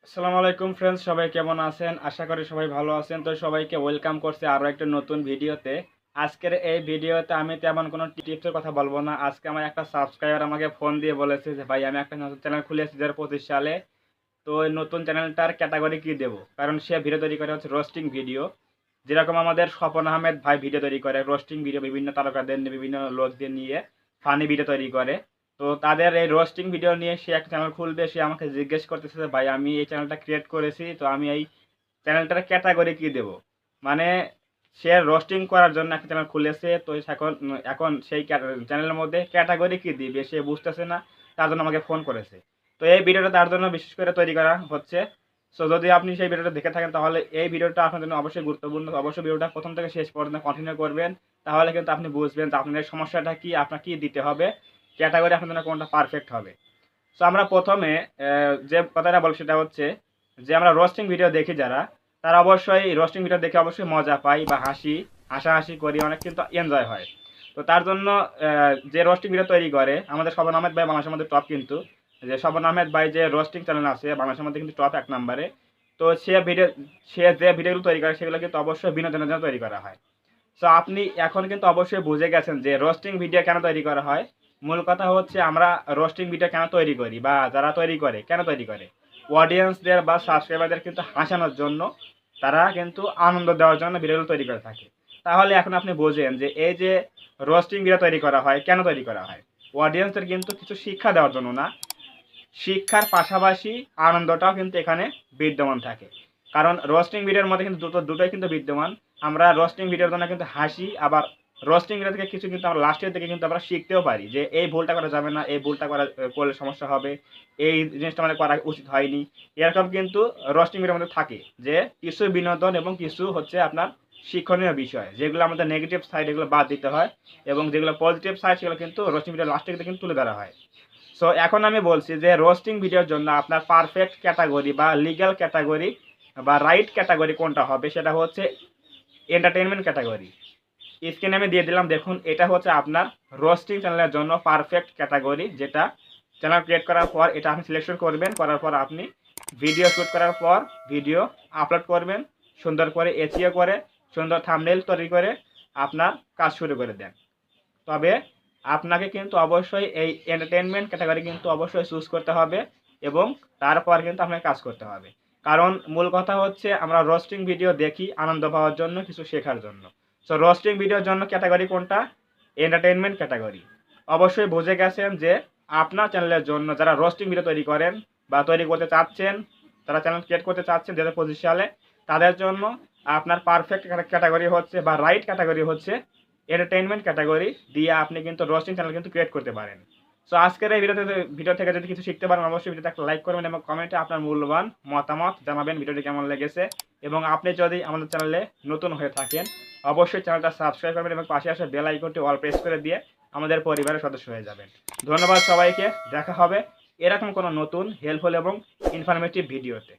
আসসালামু আলাইকুম ফ্রেন্ডস, সবাই কেমন আছেন? আশা করি সবাই ভালো আছেন। তো সবাইকে ওয়েলকাম করছি আরও একটা নতুন ভিডিওতে। আজকের এই ভিডিওতে আমি তেমন কোনো টিপসের কথা বলবো না। আজকে আমার একটা সাবস্ক্রাইবার আমাকে ফোন দিয়ে বলেছে যে ভাই, আমি একটা নতুন চ্যানেল খুলেছি 2025 সালে। তো ওই নতুন চ্যানেলটার ক্যাটাগরি কি দেবো? কারণ সে ভিডিও তৈরি করে হচ্ছে রোস্টিং ভিডিও। যেরকম আমাদের স্বপন আহমেদ ভাই ভিডিও তৈরি করে রোস্টিং ভিডিও, বিভিন্ন তারকাদের নিয়ে, বিভিন্ন লোকদের নিয়ে ফানি ভিডিও তৈরি করে। তো তাদের এই রোস্টিং ভিডিও নিয়ে সে একটা চ্যানেল খুলবে। সে আমাকে জিজ্ঞেস করতেছে যে ভাই, আমি এই চ্যানেলটা ক্রিয়েট করেছি, তো আমি এই চ্যানেলটার ক্যাটাগরি কি দেব? মানে সে রোস্টিং করার জন্য একটা চ্যানেল খুলেছে। তো এখন এখন সেই চ্যানেলের মধ্যে ক্যাটাগরি কি দিবে সে বুঝতেছে না। তার জন্য আমাকে ফোন করেছে। তো এই ভিডিওটা তার জন্য বিশেষ করে তৈরি করা হচ্ছে। সো যদি আপনি সেই ভিডিওটা দেখে থাকেন তাহলে এই ভিডিওটা আপনার জন্য অবশ্যই গুরুত্বপূর্ণ। অবশ্যই ভিডিওটা প্রথম থেকে শেষ পর্যন্ত কন্টিনিউ করবেন। তাহলে কিন্তু আপনি বুঝবেন যে আপনার সমস্যাটা কি, আপনার কি দিতে হবে, ক্যাটাগরি আপনার জন্য কোনটা পারফেক্ট হবে। সো আমরা প্রথমে যে কথাটা বলি সেটা হচ্ছে যে আমরা রোস্টিং ভিডিও দেখি যারা, তারা অবশ্যই রোস্টিং ভিডিও দেখে অবশ্যই মজা পাই বা হাসাহাসি করি, অনেক কিন্তু এনজয় হয়। তো তার জন্য যে রোস্টিং ভিডিও তৈরি করে আমাদের শবন আহমেদ ভাই বাংলাদেশের মধ্যে টপ, কিন্তু যে শবন আহমেদ ভাই যে রোস্টিং চ্যানেল আছে বাংলাদেশের মধ্যে কিন্তু টপ 1 নম্বরে। তো সে যে ভিডিওগুলো তৈরি করে সেগুলো কিন্তু অবশ্যই বিনোদনের জন্য তৈরি করা হয়। সো আপনি এখন কিন্তু অবশ্যই বুঝে গেছেন যে রোস্টিং ভিডিও কেন তৈরি করা হয়। মূল কথা হচ্ছে আমরা রোস্টিং ভিডিও কেন তৈরি করি বা যারা তৈরি করে কেন তৈরি করে, অডিয়েন্সদের বা সাবস্ক্রাইবারদের কিন্তু হাসানোর জন্য, তারা কিন্তু আনন্দ দেওয়ার জন্য ভিডিওগুলো তৈরি করে থাকে। তাহলে এখন আপনি বোঝেন যে এই যে রোস্টিং ভিডিও তৈরি করা হয় কেন তৈরি করা হয়, অডিয়েন্সদের কিন্তু কিছু শিক্ষা দেওয়ার জন্য না, শিক্ষার পাশাপাশি আনন্দটাও কিন্তু এখানে বিদ্যমান থাকে। কারণ রোস্টিং ভিডিওর মধ্যে কিন্তু দুটোই কিন্তু বিদ্যমান। আমরা রোস্টিং ভিডিওর জন্য কিন্তু হাসি, আবার রোস্টিং ভিডিও থেকে কিছু কিন্তু আমরা লাস্টের দিকে কিন্তু আমরা শিখতেও পারি যে এই ভুলটা করা যাবে না, এই ভুলটা করলে সমস্যা হবে, এই জিনিসটা আমাদের করা উচিত হয়নি। এরকম কিন্তু রোস্টিং ভিডিওর মধ্যে থাকে যে কিছু বিনোদন এবং কিছু হচ্ছে আপনার শিক্ষণীয় বিষয়, যেগুলো আমাদের নেগেটিভ সাইড এগুলো বাদ দিতে হয়, এবং যেগুলো পজিটিভ সাইড সেগুলো কিন্তু রোস্টিং ভিডিও লাস্টে কিন্তু তুলে ধরা হয়। সো এখন আমি বলছি যে রোস্টিং ভিডিওর জন্য আপনার পারফেক্ট ক্যাটাগরি বা লিগ্যাল ক্যাটাগরি বা রাইট ক্যাটাগরি কোনটা হবে, সেটা হচ্ছে এন্টারটেনমেন্ট ক্যাটাগরি। স্ক্রিনে আমি দিয়ে দিলাম, দেখুন এটা হচ্ছে আপনার রোস্টিং চ্যানেলের জন্য পারফেক্ট ক্যাটাগরি। যেটা চ্যানেল ক্রিয়েট করার পর এটা আপনি সিলেকশন করবেন, করার পর আপনি ভিডিও শ্যুট করার পর ভিডিও আপলোড করবেন, সুন্দর করে এসইও করে সুন্দর থাম্বনেইল তৈরি করে আপনার কাজ শুরু করে দেন। তবে আপনাকে কিন্তু অবশ্যই এই এন্টারটেনমেন্ট ক্যাটাগরি কিন্তু অবশ্যই চুজ করতে হবে, এবং তারপর কিন্তু আপনাকে কাজ করতে হবে। কারণ মূল কথা হচ্ছে আমরা রোস্টিং ভিডিও দেখি আনন্দ পাওয়ার জন্য, কিছু শেখার জন্য। সো রোস্টিং ভিডিওর জন্য ক্যাটাগরি কোনটা? Entertainment category. অবশ্যই বুঝে গেছেন যে আপনার চ্যানেলের জন্য যারা রোস্টিং ভিডিও তৈরি করেন বা তৈরি করতে চাচ্ছেন, তারা চ্যানেল ক্রিয়েট করতে চাচ্ছেন 2025 সালে, তাদের জন্য আপনার পারফেক্ট ক্যাটাগরি হচ্ছে বা রাইট ক্যাটাগরি হচ্ছে এন্টারটেইনমেন্ট ক্যাটাগরি দিয়ে আপনি কিন্তু রোস্টিং চ্যানেল কিন্তু ক্রিয়েট করতে পারেন। সো আজকের এই ভিডিও থেকে যদি কিছু শিখতে পারেন অবশ্যই ভিডিওতে একটা লাইক করবেন এবং কমেন্টে আপনার মূল্যবান মতামত জানাবেন ভিডিওটি কেমন লেগেছে। এবং আপনি যদি আমাদের চ্যানেলে নতুন হয়ে থাকেন অবশ্যই চ্যানেলটা সাবস্ক্রাইব করবেন এবং পাশে আসা বেল আইকনটি অল প্রেস করে দিয়ে আমাদের পরিবারের সদস্য হয়ে যাবেন। ধন্যবাদ সবাইকে, দেখা হবে এরকম কোনো নতুন হেল্পফুল এবং ইনফরমেটিভ ভিডিওতে।